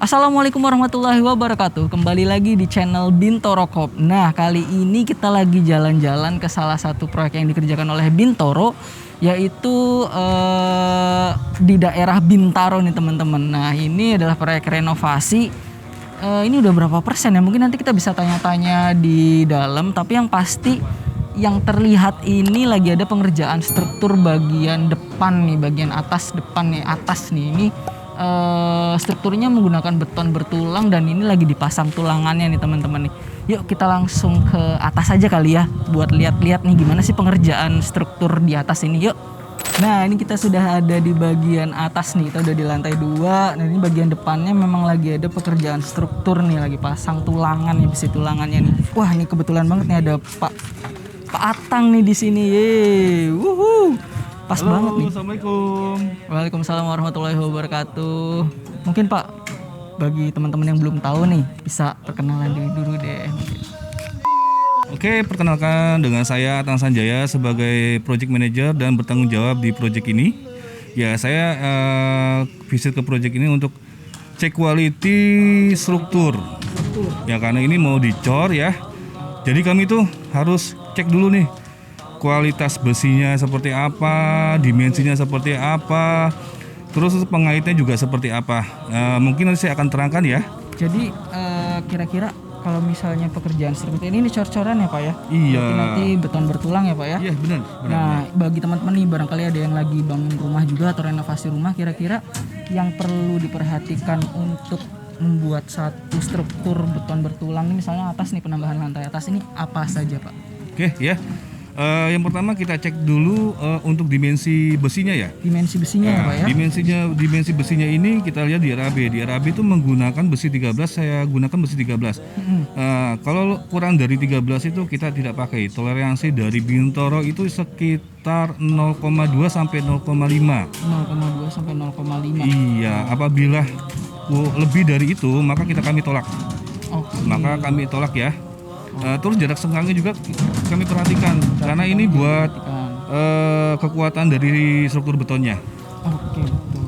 Assalamualaikum warahmatullahi wabarakatuh. Kembali lagi di channel Bintoro Corp. Nah, kali ini kita lagi jalan-jalan ke salah satu proyek yang dikerjakan oleh Bintoro, yaitu di daerah Bintaro nih teman-teman. Nah, ini adalah proyek renovasi. Ini udah berapa persen ya? Mungkin nanti kita bisa tanya-tanya di dalam. Tapi yang pasti yang terlihat ini lagi ada pengerjaan struktur bagian depan nih, bagian atas depan nih, atas nih ini. Strukturnya menggunakan beton bertulang dan ini lagi dipasang tulangannya nih teman-teman nih. Yuk kita langsung ke atas aja kali ya buat lihat-lihat nih gimana sih pengerjaan struktur di atas ini. Yuk. Nah, ini kita sudah ada di bagian atas nih. Kita udah di lantai 2. Nah, ini bagian depannya memang lagi ada pekerjaan struktur nih, lagi pasang tulangan ya, besi tulangannya nih. Wah, ini kebetulan banget nih ada Pak Atang nih di sini. Yeay. Wuhu. Pas Halo, banget nih. Assalamualaikum. Waalaikumsalam warahmatullahi wabarakatuh. Mungkin Pak, bagi teman-teman yang belum tahu nih, bisa perkenalan diri dulu deh. Oke, perkenalkan dengan saya Atang Sanjaya sebagai Project Manager dan bertanggung jawab di project ini. Ya, saya visit ke project ini untuk cek quality struktur. Ya, karena ini mau dicor ya. Jadi kami tuh harus cek dulu nih kualitas besinya seperti apa, dimensinya seperti apa, terus pengaitnya juga seperti apa. Mungkin nanti saya akan terangkan ya. Jadi kira-kira kalau misalnya pekerjaan seperti ini cor-coran ya Pak ya? Iya. Berarti nanti beton bertulang ya Pak ya? Iya benar. Nah, bagi teman-teman nih barangkali ada yang lagi bangun rumah juga atau renovasi rumah, kira-kira yang perlu diperhatikan untuk membuat satu struktur beton bertulang ini, misalnya atas nih, penambahan lantai atas ini apa saja Pak? Oke ya. Yang pertama kita cek dulu untuk dimensi besinya ya. Dimensi besinya ya Pak ya? Dimensi besinya ini kita lihat di RAB. Di RAB itu menggunakan besi 13, saya gunakan besi 13. Kalau kurang dari 13 itu kita tidak pakai. Toleransi dari Bintoro itu sekitar 0,2 sampai 0,5. 0,2 sampai 0,5. Iya, apabila lebih dari itu maka kami tolak. Maka kami tolak ya. Terus jarak sengkangnya juga kami perhatikan karena ini buat kekuatan dari struktur betonnya. Oke, betul.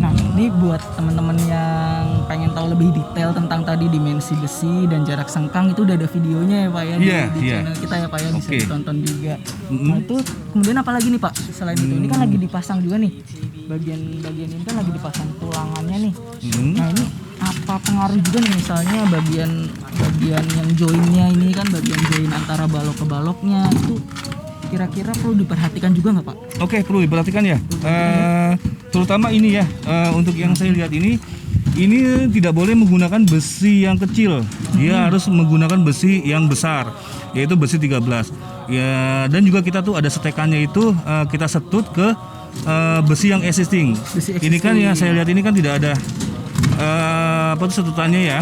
Nah, ini buat teman-teman yang pengen tahu lebih detail tentang tadi dimensi besi dan jarak sengkang, itu udah ada videonya ya Pak ya di channel kita ya Pak ya, bisa ditonton juga. Nah, itu kemudian apa lagi nih Pak selain itu? Ini kan lagi dipasang juga nih. Bagian ini kan lagi dipasang tulangannya nih. Nah, ini apa pengaruh juga nih misalnya bagian yang joinnya ini kan, bagian join antara balok ke baloknya itu kira-kira perlu diperhatikan juga nggak Pak? Oke, perlu diperhatikan ya. Terutama ini ya, untuk yang saya lihat ini tidak boleh menggunakan besi yang kecil. Dia harus menggunakan besi yang besar, yaitu besi 13. Ya, dan juga kita tuh ada setekannya itu kita setut ke besi yang existing. Ini kan yang saya lihat ini kan tidak ada setutannya ya.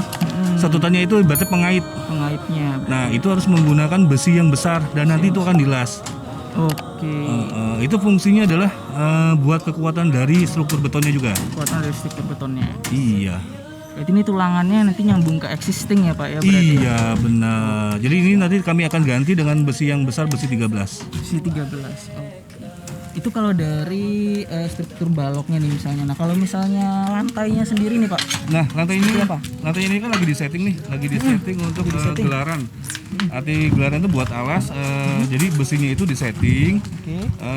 Setutannya itu berarti pengaitnya. Nah, itu harus menggunakan besi yang besar dan nanti itu akan dilas. Oke. Itu fungsinya adalah buat kekuatan dari struktur betonnya juga. Kekuatan dari struktur betonnya. Iya. Berarti ini tulangannya nanti nyambung ke existing ya Pak ya berarti? Iya benar. Jadi ini nanti kami akan ganti dengan besi yang besar, besi 13. Besi 13. Oke. Itu kalau dari struktur baloknya nih misalnya. Nah, kalau misalnya lantainya sendiri nih Pak. Nah, lantai ini apa? Lantai ini kan lagi di setting nih, untuk gelaran. Arti gelaran itu buat alas. Jadi besinya itu di setting.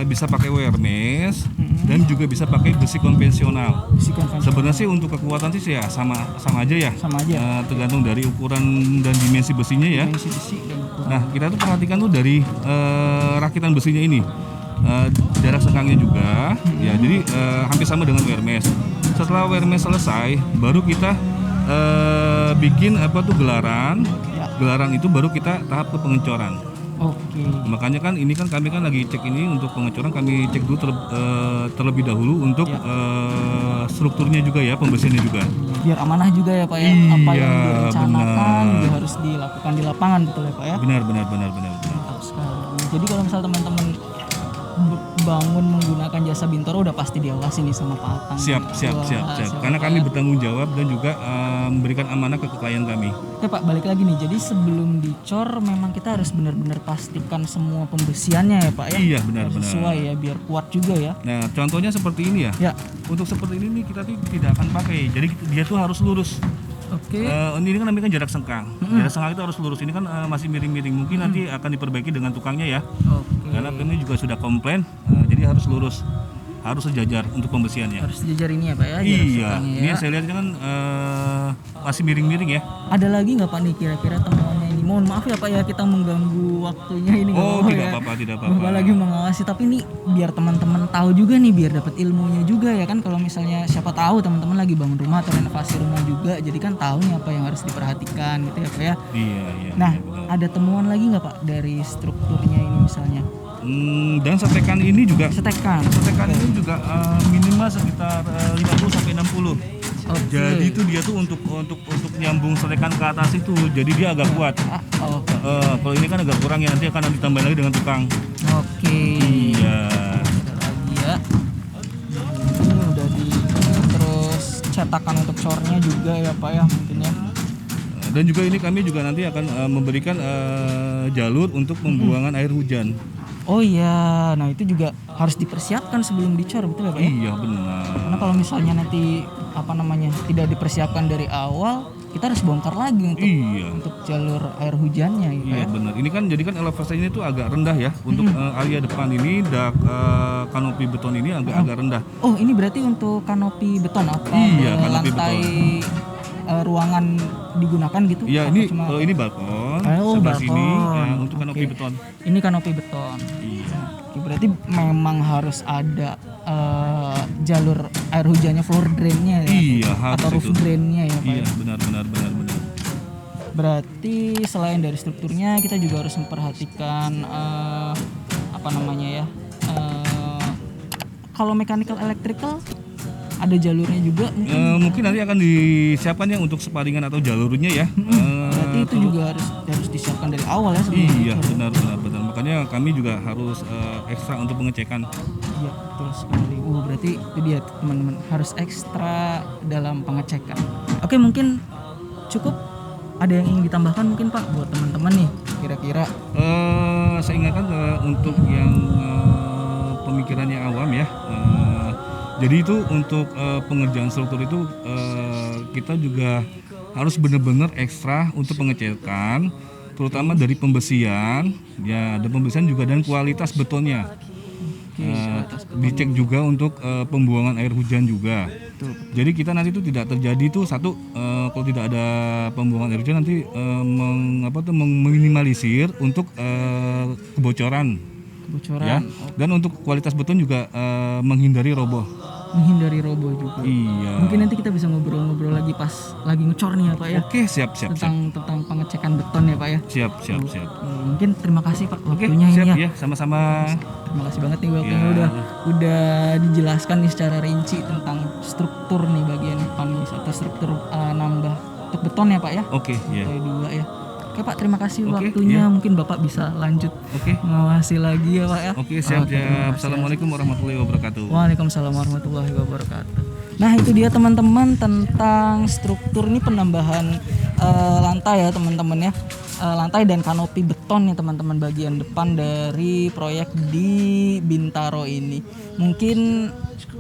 Bisa pakai wire mesh dan juga bisa pakai besi konvensional. Sebenarnya sih untuk kekuatan sih ya sama aja ya. Sama aja. Tergantung dari ukuran dan dimensi besinya ya. Dimensi besi dan ukuran. Nah, kita tuh perhatikan tuh dari rakitan besinya ini. Jarak sengkangnya juga ya, jadi hampir sama dengan wire mesh. Setelah wire mesh selesai baru kita bikin gelaran. Gelaran itu baru kita tahap ke pengecoran. Oke. Makanya kan ini kan kami kan lagi cek ini untuk pengecoran, kami cek dulu terlebih dahulu untuk strukturnya juga ya, pembersihannya juga. Biar amanah juga ya Pak ya. Apa yang direncanakan juga harus dilakukan di lapangan, betul ya Pak ya? Benar. Mantap sekali. Jadi kalau misal teman-teman bangun menggunakan jasa Bintoro udah pasti diawasi nih sama Pak Atang. Siap. Karena kami bertanggung jawab dan juga memberikan amanah ke klien kami. Oke Pak, balik lagi nih. Jadi sebelum dicor memang kita harus benar-benar pastikan semua pembesiannya ya Pak ya. Iya, benar-benar. Sesuai ya, biar kuat juga ya. Nah, contohnya seperti ini ya. Ya. Untuk seperti ini nih kita tidak akan pakai. Jadi dia tuh harus lurus. Oke. Ini kan namanya kan jarak sengkang. Jarak sengkang itu harus lurus. Ini kan masih miring-miring. Mungkin nanti akan diperbaiki dengan tukangnya ya. Oke. Karena ini juga sudah komplain. Jadi harus lurus. Harus sejajar untuk pembesiannya. Harus sejajar ini ya Pak ya. jarak Iya. sukanya Ini ya. saya lihat kan masih miring-miring ya. Ada lagi nggak Pak nih kira-kira temuannya ini? Mohon maaf ya Pak ya kita mengganggu waktunya ini. nggak Oh, apa-apa tidak ya. apa-apa, tidak apa-apa. Bapak lagi mengawasi, tapi ini biar teman-teman tahu juga nih, biar dapat ilmunya juga ya kan. Kalau misalnya siapa tahu teman-teman lagi bangun rumah atau renovasi rumah juga, jadi kan tahu nih apa yang harus diperhatikan gitu ya Pak ya. Iya. Nah, iya, benar. ada temuan lagi nggak Pak dari strukturnya ini misalnya? Dan setekan ini juga. Setekan. Setekan ini juga minimal sekitar 50 sampai 60. Oke. Jadi itu dia tuh untuk nyambung setekan ke atas itu, jadi dia agak kuat. Oh, Kalau ini kan agak kurang ya, nanti akan ditambahin lagi dengan tukang. oke. Iya. Ada lagi ya. Ini udah di terus cetakan untuk cornya juga ya Pak ya mungkin ya. Dan juga ini kami juga nanti akan memberikan jalur untuk pembuangan air hujan. Oh iya, nah itu juga harus dipersiapkan sebelum dicor betul ya Pak ya? Iya benar. Karena kalau misalnya nanti tidak dipersiapkan dari awal, kita harus bongkar lagi untuk jalur air hujannya gitu Iya ya. benar. Ini kan jadi kan elevasi ini tuh agak rendah ya untuk area depan ini, kanopi beton ini agak rendah. Oh ini berarti untuk kanopi beton apa? Iya, kanopi lantai ruangan digunakan gitu? Iya Apa ini cuma- ini balkon Oh, sebelah balkon. sini ya, untuk kanopi Oke. beton. Ini kanopi beton. Iya. Oke, berarti memang harus ada jalur air hujannya, floor drainnya ya? Iya, harus atau roof itu. drainnya ya Pak? Iya ya? benar. Berarti selain dari strukturnya kita juga harus memperhatikan kalau mechanical electrical ada jalurnya juga mungkin. Mungkin nanti akan disiapkan ya untuk separingan atau jalurnya ya. Berarti itu juga harus disiapkan dari awal ya sebelum Iya dicor. benar. Makanya kami juga harus ekstra untuk pengecekan. Iya betul sekali. Berarti itu dia teman-teman, harus ekstra dalam pengecekan. Oke, mungkin cukup. Ada yang ingin ditambahkan mungkin Pak buat teman-teman nih kira-kira? Saya ingatkan untuk yang pemikirannya awam ya. Jadi itu untuk pengerjaan struktur itu kita juga harus benar-benar ekstra untuk pengecekan, terutama dari pembesian, ya, dan pembesian juga dan kualitas betonnya. Dicek juga untuk pembuangan air hujan juga. Jadi kita nanti itu tidak terjadi tuh satu kalau tidak ada pembuangan air hujan nanti meminimalisir untuk kebocoran. Ya. Dan untuk kualitas beton juga menghindari roboh. Menghindari roboh juga. Iya. Mungkin nanti kita bisa ngobrol-ngobrol lagi pas lagi ngecor nih ya Pak ya. Oke, siap. Tentang pengecekan beton ya Pak ya. Siap. Mungkin terima kasih Pak Oke, waktunya siap ini ya. ya, sama-sama. Terima kasih banget nih waktunya Ya. udah dijelaskan nih secara rinci tentang struktur nih bagian depan nih atau struktur nambah untuk beton ya Pak ya. Oke, ya. Lantai 2 ya. Oke Pak, terima kasih Oke, waktunya. iya. Mungkin Bapak bisa lanjut Oke. mengawasi lagi ya Pak ya. Oke, siap. Oke, terima kasih. Assalamualaikum warahmatullahi wabarakatuh. Waalaikumsalam warahmatullahi wabarakatuh. Nah itu dia teman-teman tentang struktur ini penambahan lantai ya teman-teman ya. Lantai dan kanopi beton ya teman-teman bagian depan dari proyek di Bintaro ini. Mungkin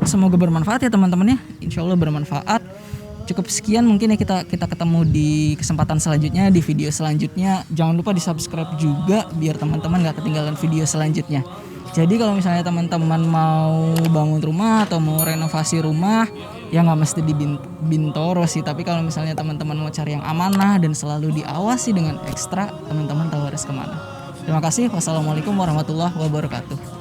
semoga bermanfaat ya teman-teman ya. Insya Allah bermanfaat. Cukup sekian mungkin ya kita ketemu di kesempatan selanjutnya, di video selanjutnya. Jangan lupa di subscribe juga biar teman-teman gak ketinggalan video selanjutnya. Jadi kalau misalnya teman-teman mau bangun rumah atau mau renovasi rumah, ya nggak mesti di Bintoro sih. Tapi kalau misalnya teman-teman mau cari yang amanah dan selalu diawasi dengan ekstra, teman-teman tahu harus kemana. Terima kasih. Wassalamualaikum warahmatullahi wabarakatuh.